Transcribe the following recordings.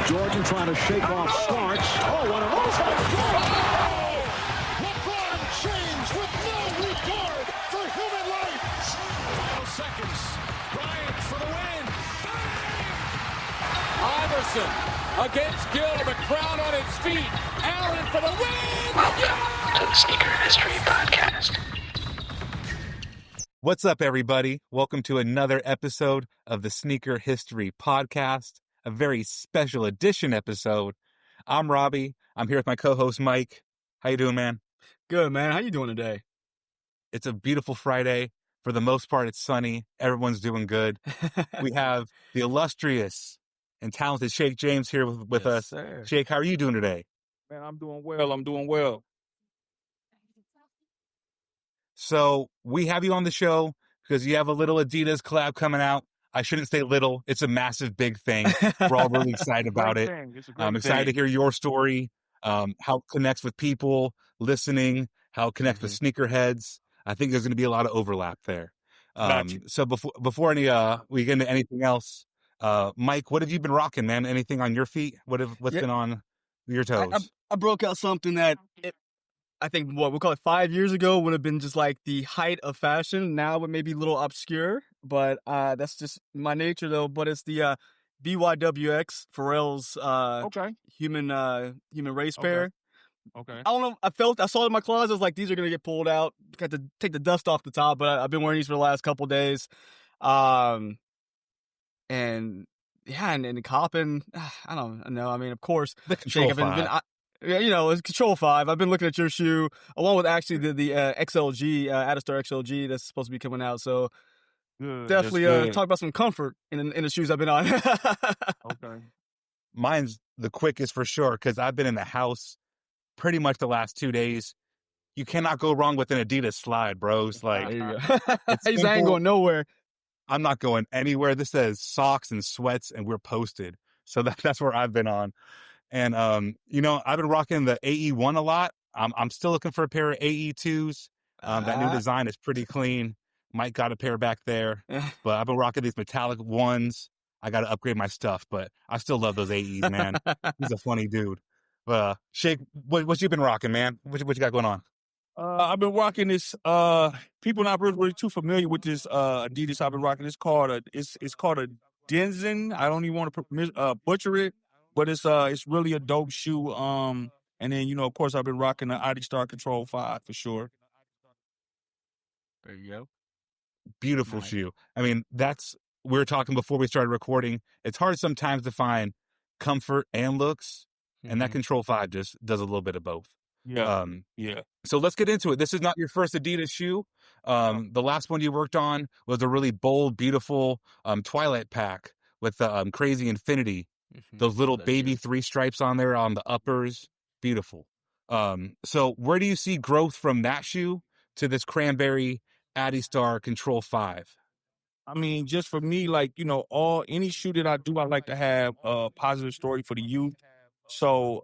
Jordan trying to shake off Starks. Oh, what a move! LeBron James with no regard for human life. Final seconds. Bryant for the win. Iverson against Gill. The crowd on its feet. Allen for the win. Welcome to the Sneaker History Podcast. What's up, everybody? Welcome to another episode of the Sneaker History Podcast, a very special edition episode. I'm Robbie. I'm here with my co-host, Mike. How you doing, man? Good, man. How you doing today? It's a beautiful Friday. For the most part, it's sunny. Everyone's doing good. We have the illustrious and talented Shake James here with us. Sir. Shake, how are you doing today? Man, I'm doing well. So we have you on the show because you have a little Adidas collab coming out. I shouldn't say little. It's a massive, big thing. We're all really excited about it. I'm excited to hear your story, how it connects with people listening, how it connects with sneakerheads. I think there's going to be a lot of overlap there. So before we get into anything else, Mike, what have you been rocking, man? Anything on your feet? What's been on your toes? I broke out something that I think we'll call it 5 years ago would have been just like the height of fashion. Now it may be a little obscure, but that's just my nature though. But it's the BYWX Pharrell's human race pair. Okay. I don't know. I saw it in my closet. I was like, these are gonna get pulled out. Got to take the dust off the top, but I've been wearing these for the last couple days. And copping. I don't know. I mean, of course, The Control Jake, 5. it's Control 5. I've been looking at your shoe along with actually the XLG, Adistar XLG that's supposed to be coming out. So Good. definitely talk about some comfort in the shoes I've been on. Okay. Mine's the quickest for sure because I've been in the house pretty much the last 2 days. You cannot go wrong with an Adidas slide, bros. Like, There you go. it's These ain't simple. going nowhere. I'm not going anywhere. This says socks and sweats, and we're posted. So that's where I've been on. And I've been rocking the AE1 a lot. I'm still looking for a pair of AE2s. That new design is pretty clean. Mike got a pair back there, but I've been rocking these metallic ones. I got to upgrade my stuff, but I still love those AEs, man. He's a funny dude. But Shake, what you been rocking, man? What you got going on? I've been rocking this. People not really too familiar with this Adidas. I've been rocking. It's called a Denizen. I don't even want to butcher it, but it's really a dope shoe. And then of course I've been rocking the adistar Control 5 for sure. There you go. Beautiful Nice. shoe. I mean, we were talking before we started recording. It's hard sometimes to find comfort and looks, and that Control 5 just does a little bit of both. Yeah. Yeah. So let's get into it. This is not your first Adidas shoe. The last one you worked on was a really bold, beautiful Twilight pack with the crazy infinity. Those little baby 3 stripes on there on the uppers. Beautiful. So where do you see growth from that shoe to this Cranberry Adistar Control 5? I mean, just for me, like, any shoe that I do, I like to have a positive story for the youth. So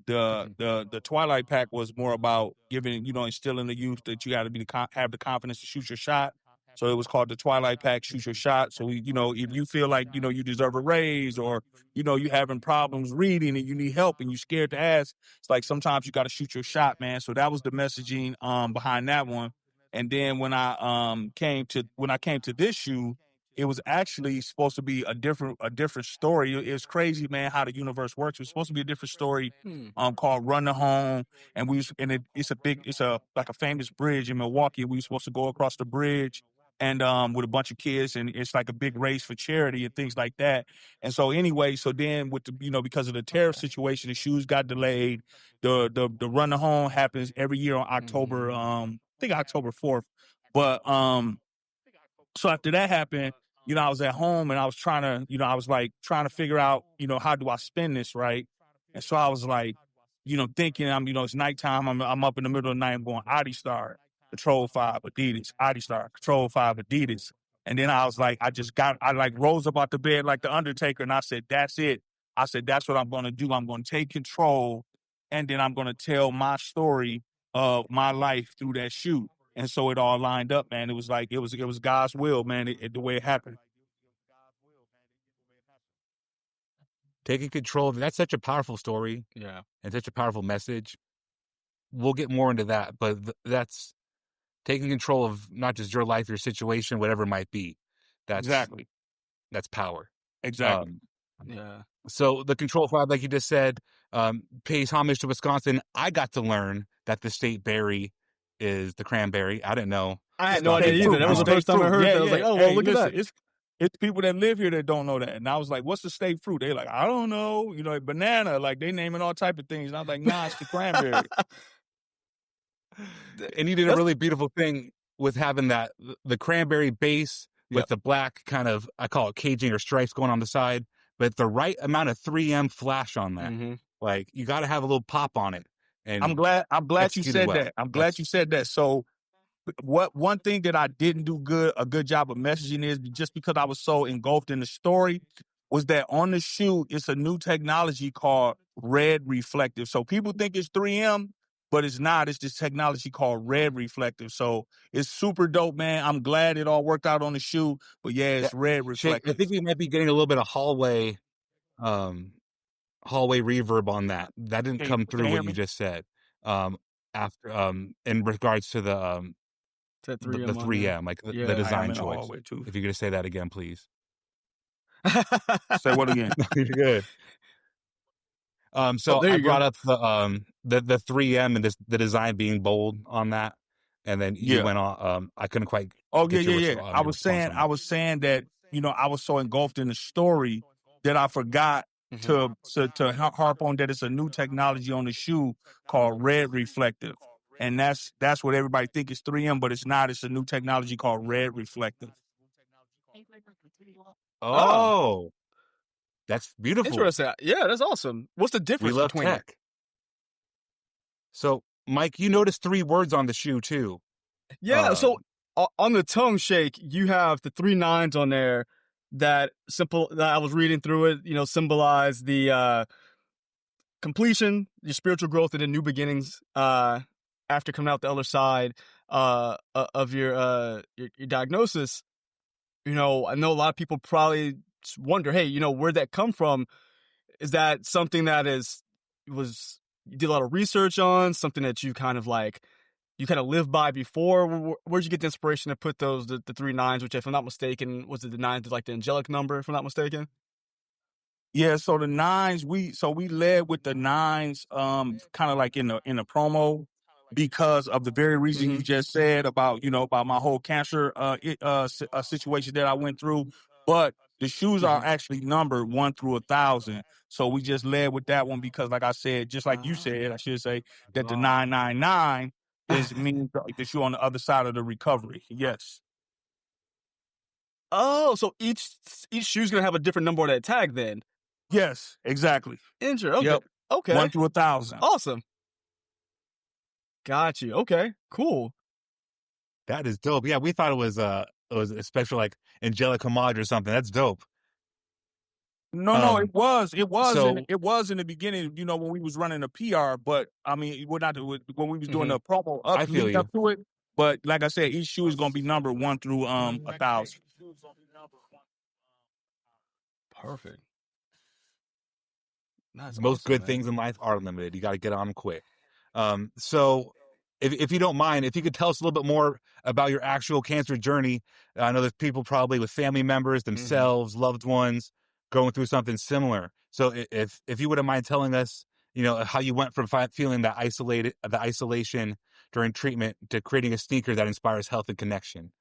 the Twilight pack was more about giving, instilling the youth that you got to have the confidence to shoot your shot. So it was called the Twilight pack, shoot your shot. So, if you feel like, you deserve a raise or, you having problems reading and you need help and you're scared to ask, it's like sometimes you got to shoot your shot, man. So that was the messaging behind that one. And then when I came to this shoe, it was actually supposed to be a different story. It's crazy, man, how the universe works. It was supposed to be a different story called Run to Home, and it's like a famous bridge in Milwaukee. We were supposed to go across the bridge and with a bunch of kids, and it's like a big race for charity and things like that. And so anyway, then with the because of the tariff situation, the shoes got delayed. The Run to Home happens every year on October, I think October 4th. But so after that happened, I was at home and I was trying to figure out, how do I spend this, right? And so I was like, thinking, it's nighttime. I'm up in the middle of the night. I'm going Adistar, Control 5, Adidas, Adistar, Control 5, Adidas. And then I was like, I rose up out the bed like the Undertaker and I said, that's it. I said, that's what I'm going to do. I'm going to take control and then I'm going to tell my story of my life through that shoe. And so it all lined up, man. It was like, it was God's will, man, the way it happened. taking control. That's such a powerful story. Yeah. And such a powerful message. We'll get more into that, but that's taking control of not just your life, your situation, whatever it might be. That's power. Exactly. Yeah. So the Control 5, like you just said, pays homage to Wisconsin. I got to learn that the state berry is the cranberry. I didn't know. I had no idea either. That was the first time I heard that. I was like, oh, well, look at that. It's people that live here that don't know that. And I was like, what's the state fruit? They're like, I don't know. You know, banana. Like, they naming all type of things. And I was like, nah, it's the cranberry. And you did a really beautiful thing with having that, the cranberry base with the black kind of, I call it caging or stripes going on the side, but the right amount of 3M flash on that. Mm-hmm. Like, you got to have a little pop on it. And I'm glad you said that. I'm glad you said that. So one thing that I didn't do a good job of messaging is just because I was so engulfed in the story was that on the shoe, it's a new technology called red reflective. So people think it's 3M, but it's not. It's this technology called red reflective. So it's super dope, man. I'm glad it all worked out on the shoe, but yeah, it's red reflective. I think we might be getting a little bit of hallway reverb on that. That didn't come through what you just said. After in regards to the 3M, like the design choice. If you could say that again, please. Say what again? You're good. So I brought up the 3M and the design being bold on that, and then you went on. I couldn't quite. Oh yeah. I was saying that, you know, I was so engulfed in the story that I forgot to harp on that it's a new technology on the shoe called red reflective, and that's what everybody think is 3M, but it's not. It's a new technology called red reflective. Oh, that's beautiful. Interesting. Yeah, that's awesome. What's the difference between tech? So, Mike, you noticed 3 words on the shoe too. Yeah. So on the tongue shake, you have the 3 9s on there that I was reading through it, you know, symbolize the completion, your spiritual growth, and the new beginnings after coming out the other side of your diagnosis. You know, I know a lot of people probably wonder, hey, you know, where'd that come from? Is that something that you did a lot of research on, something that you kind of lived by before? Where'd you get the inspiration to put the 3 9s, which, if I'm not mistaken, was it the 9s, like the angelic number, if I'm not mistaken? Yeah, so the 9s, we led with the 9s, kind of like in a promo, because of the very reason you just said about my whole cancer situation that I went through. But the shoes are actually numbered 1 through 1,000. So we just led with that one because, like I said, just like you said, I should say that the 999 means the shoe on the other side of the recovery. Yes. Oh, so each shoe's gonna have a different number on that tag then? Yes, exactly. Interesting. Okay. Yep. Okay. 1 through 1,000. Awesome. Got you. Okay. Cool. That is dope. Yeah, we thought it was a special, like, angelic homage or something. That's dope. No, it was. It was in the beginning, you know, when we was running a PR, but I mean, when we was doing the promo up to it. But like I said, each shoe is going to be numbered 1 through 1,000. Perfect. That's most awesome, good things in life are limited. You got to get on them quick. So if you don't mind, if you could tell us a little bit more about your actual cancer journey. I know there's people probably with family members, themselves, loved ones, going through something similar. So if you wouldn't mind telling us, you know, how you went from feeling the isolation during treatment to creating a sneaker that inspires health and connection.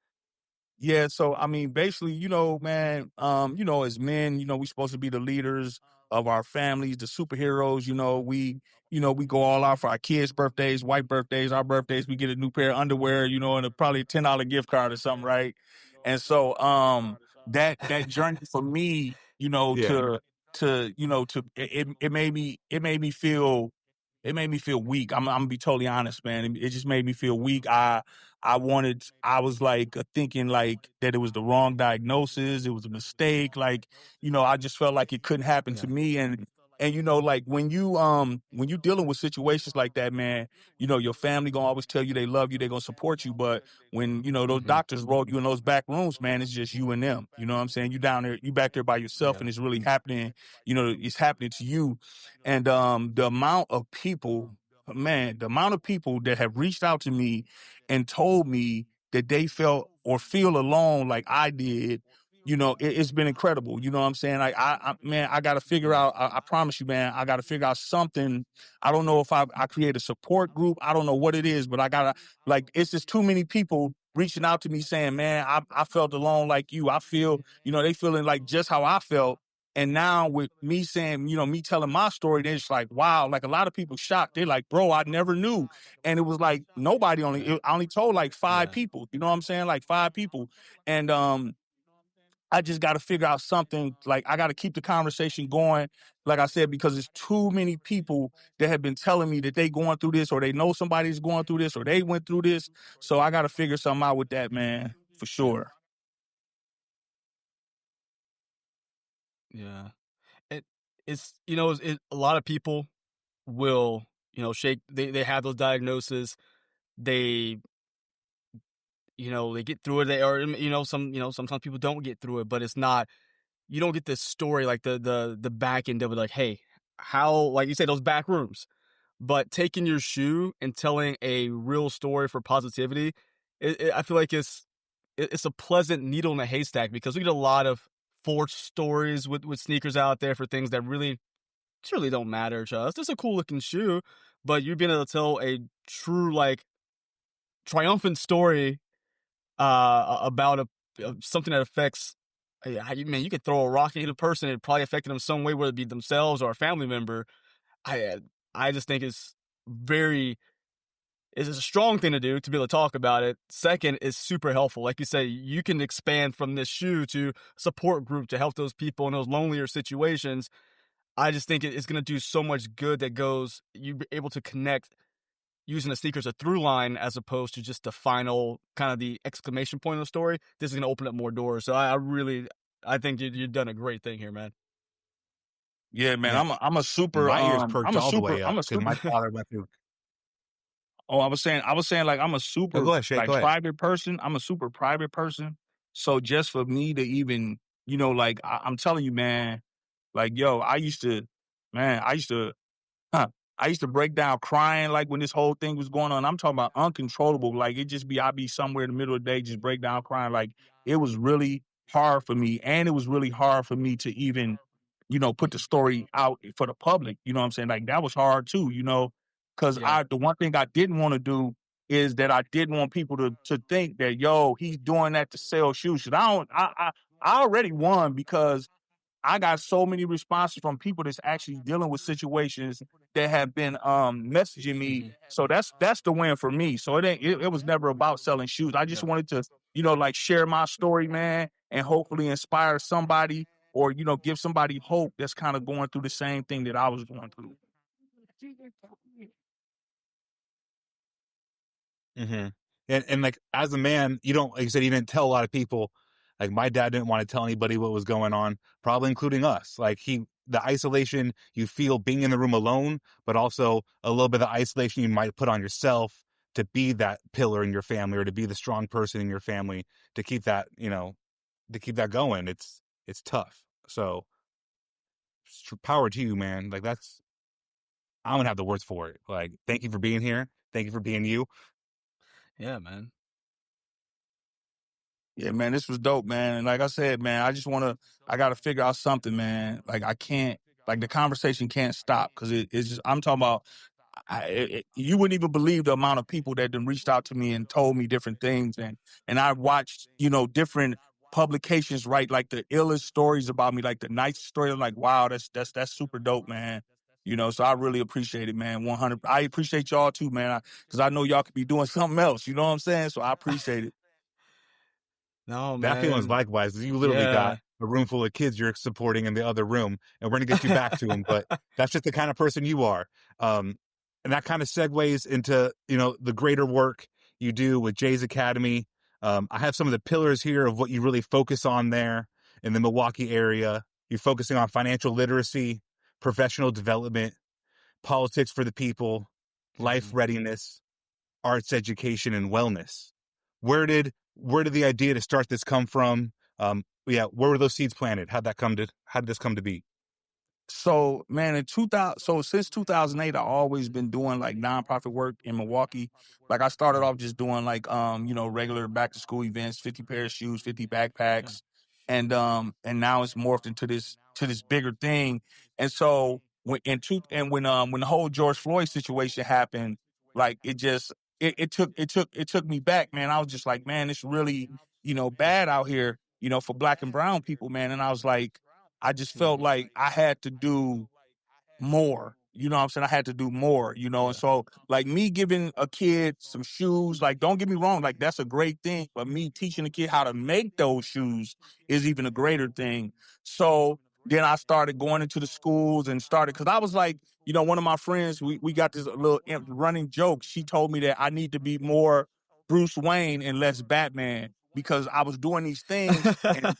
Yeah, so I mean, basically, you know, man, you know, as men, you know, we supposed to be the leaders of our families, the superheroes. You know, we go all out for our kids' birthdays, white birthdays, our birthdays. We get a new pair of underwear, you know, and probably a $10 gift card or something, right? And so, that journey for me, you know, it made me feel weak. I'm gonna be totally honest, man. It just made me feel weak. I was like thinking like that it was the wrong diagnosis. It was a mistake. Like, you know, I just felt like it couldn't happen to me. And And, like when you dealing with situations like that, man, your family gonna always tell you they love you, they gonna support you. But when, those doctors wrote you in those back rooms, man, it's just you and them. You know what I'm saying? You down there, you back there by yourself, and it's really happening, it's happening to you. And the amount of people, man, the amount of people that have reached out to me and told me that they felt or feel alone like I did, it's been incredible. You know what I'm saying? Like man, I got to figure out, I promise you, man, I got to figure out something. I don't know if I create a support group. I don't know what it is, but I got to, like, it's just too many people reaching out to me saying, man, I felt alone like you. I feel, they feeling like just how I felt. And now with me saying, me telling my story, they're just like, wow, like a lot of people shocked. They're like, bro, I never knew. And it was like nobody I only told like 5 people, you know what I'm saying? Like 5 people. And I just got to figure out something. Like, I got to keep the conversation going, like I said, because there's too many people that have been telling me that they going through this, or they know somebody's going through this, or they went through this. So I got to figure something out with that, man, for sure. Yeah. A lot of people will, they have those diagnoses. They, they get through it. Sometimes people don't get through it, but it's not, you don't get this story, like the back end of it, like, hey, how, like you say, those back rooms, but taking your shoe and telling a real story for positivity, I feel like it's a pleasant needle in a haystack, because we get a lot of forced stories with sneakers out there for things that really don't matter to us. It's a cool looking shoe, but you're being able to tell a true, like, triumphant story about something that affects. Man, you could throw a rock at a person, it probably affected them some way, whether it be themselves or a family member. I just think it's a strong thing to do, to be able to talk about it. Second, is super helpful. Like you say, you can expand from this shoe to support group to help those people in those lonelier situations. I just think it's going to do so much good that goes, you're able to connect using the sneaker as a through line, as opposed to just the final kind of the exclamation point of the story. This is going to open up more doors. So I think you've done a great thing here, man. Yeah, man. Yeah. I'm a super, My ears perked all the way up I'm a because super. my father went through. Oh, I was saying, like, I'm a Oh, super, go ahead, Shay. like, Go ahead. private person. I'm a super private person. So just for me to even, like, I'm telling you, man, like, yo, I used to, huh, I used to break down crying, like, when this whole thing was going on. I'm talking about uncontrollable. Like, I'd be somewhere in the middle of the day, just break down crying. Like, it was really hard for me. And it was really hard for me to even, put the story out for the public. You know what I'm saying? Like, that was hard too, because Yeah. the one thing I didn't want to do is that I didn't want people to think that, yo, he's doing that to sell shoes. 'Cause I already won, because I got so many responses from people that's actually dealing with situations that have been messaging me. So that's the win for me. So it was never about selling shoes. I just wanted to, like, share my story, man, and hopefully inspire somebody, or, give somebody hope that's kind of going through the same thing that I was going through. Mm-hmm. And like, as a man, you don't, like you said, you didn't tell a lot of people. Like, my dad didn't want to tell anybody what was going on, probably including us. Like, the isolation you feel being in the room alone, but also a little bit of isolation you might put on yourself to be that pillar in your family, or to be the strong person in your family, to keep that, going. It's tough. So power to you, man. Like, I don't have the words for it. Like, thank you for being here. Thank you for being you. Yeah, man. Yeah, man, this was dope, man. And like I said, man, I got to figure out something, man. Like, I can't, like, the conversation can't stop, because it's just, I'm talking about, you wouldn't even believe the amount of people that then reached out to me and told me different things. And I watched, different publications write, like, the illest stories about me, like the nicest story. I'm like, wow, that's super dope, man. So I really appreciate it, man. 100. I appreciate y'all too, man. Because I know y'all could be doing something else. You know what I'm saying? So I appreciate it. No, That feeling's man. likewise. You literally got Yeah. a room full of kids you're supporting in the other room, and we're going to get you back to them. But that's just the kind of person you are. And that kind of segues into, the greater work you do with Jay's Academy. I have some of the pillars here of what you really focus on there in the Milwaukee area. You're focusing on financial literacy professional development, politics for the people, life readiness, arts education, and wellness. Where did the idea to start this come from? Where were those seeds planted? How did this come to be? So, man, since 2008, I've always been doing like nonprofit work in Milwaukee. Like I started off just doing like, regular back to school events, 50 pair of shoes, 50 backpacks. And now it's morphed into this bigger thing. And so when the whole George Floyd situation happened, like it took me back, man. I was just like, man, it's really, bad out here, for black and brown people, man. And I was like, I just felt like I had to do more. You know what I'm saying? I had to do more, and so like me giving a kid some shoes, like don't get me wrong, like that's a great thing, but me teaching a kid how to make those shoes is even a greater thing. So then I started going into the schools and because I was like, one of my friends, we got this little running joke. She told me that I need to be more Bruce Wayne and less Batman because I was doing these things and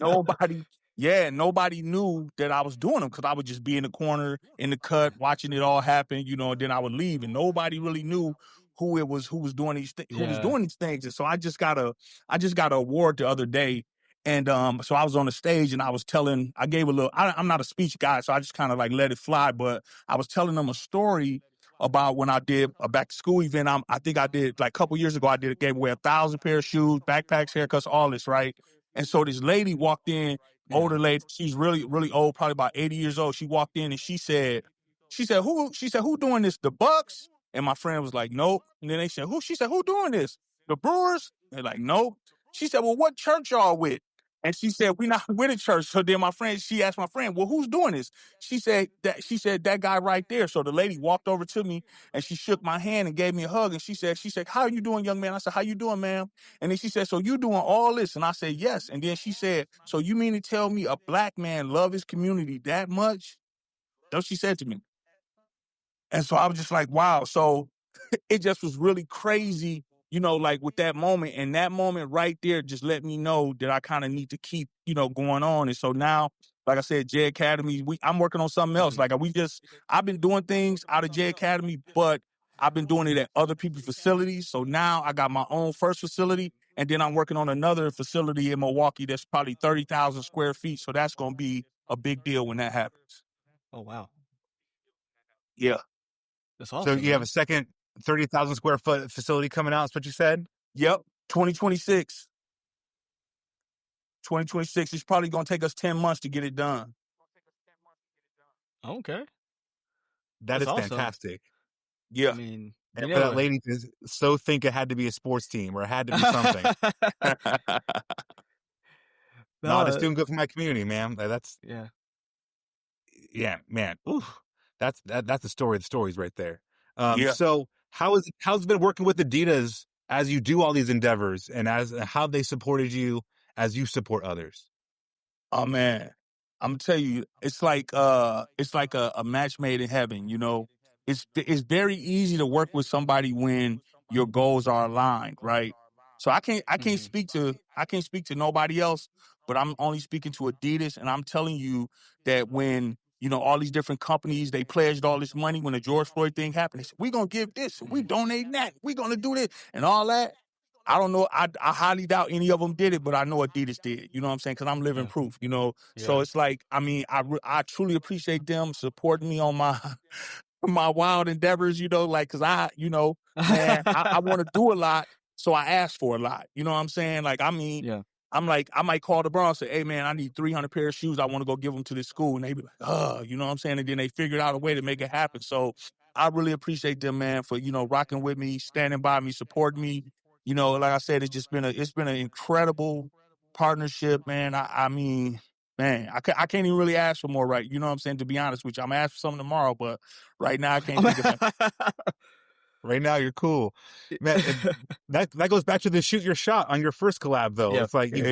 nobody knew that I was doing them because I would just be in the corner in the cut watching it all happen, and then I would leave and nobody really knew who was doing who was doing these things. And so I just got an award the other day. And so I was on the stage and I gave a little, I'm not a speech guy, so I just kind of like let it fly, but I was telling them a story about when I did a back to school event. I think I did like a couple years ago, gave away 1,000 pair of shoes, backpacks, haircuts, all this, right? And so this lady walked in, older lady, she's really, really old, probably about 80 years old. She walked in and she said, who doing this? The Bucks? And my friend was like, nope. And then they said, who? She said, who doing this? The Brewers? They're like, nope. She said, well, what church y'all with? And she said, we're not with a church. So then she asked my friend, well, who's doing this? She said that guy right there. So the lady walked over to me and she shook my hand and gave me a hug. And she said, how are you doing, young man? I said, how you doing, ma'am? And then she said, so you doing all this? And I said, yes. And then she said, so you mean to tell me a black man love his community that much? That's what she said to me. And so I was just like, wow. So it just was really crazy, like with that moment. And that moment right there just let me know that I kind of need to keep, going on. And so now, like I said, J Academy, I'm working on something else. Like I've been doing things out of J Academy, but I've been doing it at other people's facilities. So now I got my own first facility. And then I'm working on another facility in Milwaukee that's probably 30,000 square feet. So that's going to be a big deal when that happens. Oh, wow. Yeah. That's awesome. So you have a second 30,000 square foot facility coming out. That's what you said? Yep. 2026. 2026. It's probably going to take us 10 months to get it done. Okay. That's awesome. Fantastic. Yeah. I mean, and for that lady to so think it had to be a sports team or it had to be something. No, just doing good for my community, man. Yeah, man. Ooh, that's the story of the stories right there. So how's it been working with Adidas as you do all these endeavors and how they supported you as you support others? Oh man, I'm gonna tell you, it's like a match made in heaven. It's very easy to work with somebody when your goals are aligned, right? So I can't speak to nobody else, but I'm only speaking to Adidas, and I'm telling you that when all these different companies, they pledged all this money when the George Floyd thing happened. They said, we're going to give this, we donate that, we're going to do this, and all that. I don't know. I highly doubt any of them did it, but I know Adidas did. You know what I'm saying? Because I'm living proof, So it's like, I mean, I truly appreciate them supporting me on my wild endeavors, because man, I want to do a lot, so I ask for a lot. You know what I'm saying? Like, I mean, I'm like, I might call the Bronx and say, hey, man, I need 300 pair of shoes. I want to go give them to this school. And they be like, you know what I'm saying? And then they figured out a way to make it happen. So I really appreciate them, man, for, rocking with me, standing by me, supporting me. Like I said, it's been an incredible partnership, man. I mean, man, I can't even really ask for more, right? You know what I'm saying? To be honest with you, I'm asking for something tomorrow, but right now I can't think of it. Right now, you're cool, man. That goes back to the shoot your shot on your first collab, though. It's like if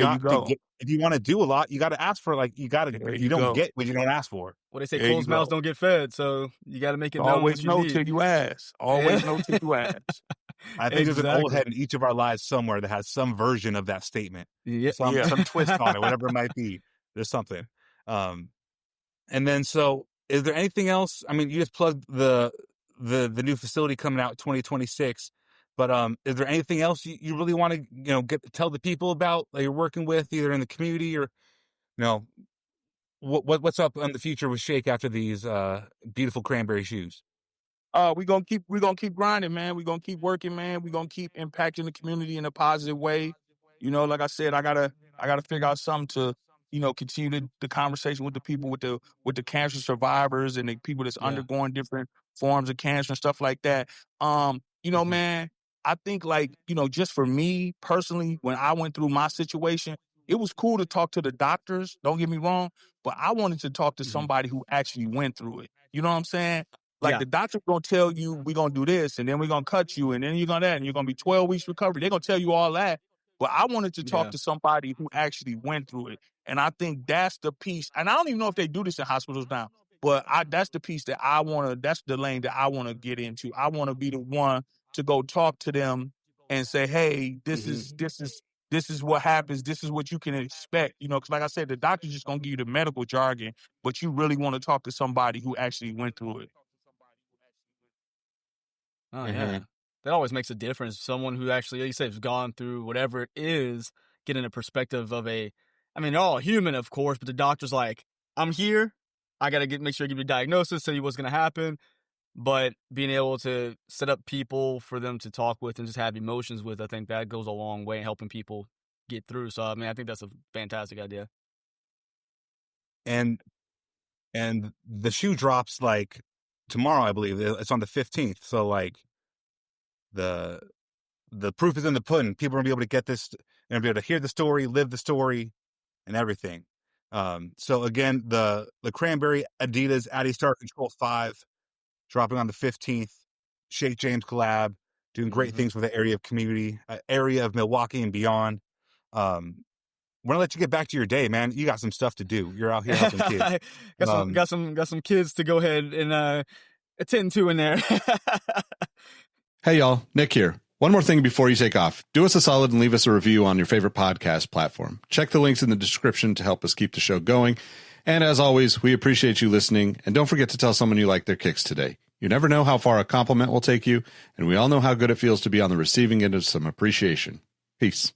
you want to do a lot, you got to ask for you don't get what you don't ask for. Well, they say closed mouths don't get fed, so you got to make it known. Always know till you ask. Always know till you ask. I think there's an old head in each of our lives somewhere that has some version of that statement. Some twist on it, whatever it might be. There's something. And then so is there anything else? I mean, you just plugged the new facility coming out 2026, but is there anything else you really want to tell the people about that you're working with, either in the community or what's up in the future with Shake after these beautiful Cranberry shoes? We're gonna keep grinding, man. We're gonna keep working, man. We're gonna keep impacting the community in a positive way. Like I said, I gotta figure out something to, continue the conversation with the people with the cancer survivors and the people that's undergoing different forms of cancer and stuff like that. Man, I think just for me personally, when I went through my situation, it was cool to talk to the doctors, don't get me wrong, but I wanted to talk to somebody who actually went through it. You know what I'm saying? Like the doctor's gonna tell you we're gonna do this and then we're gonna cut you and then you're gonna that and you're gonna be 12 weeks recovery. They're gonna tell you all that. But I wanted to talk to somebody who actually went through it. And I think that's the piece. And I don't even know if they do this in hospitals now, but that's the piece that that's the lane that I wanna get into. I wanna be the one to go talk to them and say, hey, this is what happens. This is what you can expect. Because like I said, the doctor's just gonna give you the medical jargon, but you really want to talk to somebody who actually went through it. Oh, yeah. That always makes a difference. Someone who actually, like you said, has gone through whatever it is, getting a perspective of they're all human, of course, but the doctor's like, I'm here. I got to make sure I give you a diagnosis, tell you what's going to happen. But being able to set up people for them to talk with and just have emotions with, I think that goes a long way in helping people get through. So, I think that's a fantastic idea. And the shoe drops tomorrow, I believe. It's on the 15th. So the proof is in the pudding. People are going to be able to get this and be able to hear the story, live the story, and everything. So again, the Cranberry Adidas Adistar Control 5 dropping on the 15th. Shake James collab, doing great things for the area of Milwaukee and beyond. We're gonna let you get back to your day, man. You got some stuff to do. You're out here helping kids. got some kids to go ahead and attend to in there. Hey y'all, Nick here. One more thing before you take off. Do us a solid and leave us a review on your favorite podcast platform. Check the links in the description to help us keep the show going. And as always, we appreciate you listening. And don't forget to tell someone you like their kicks today. You never know how far a compliment will take you, and we all know how good it feels to be on the receiving end of some appreciation. Peace.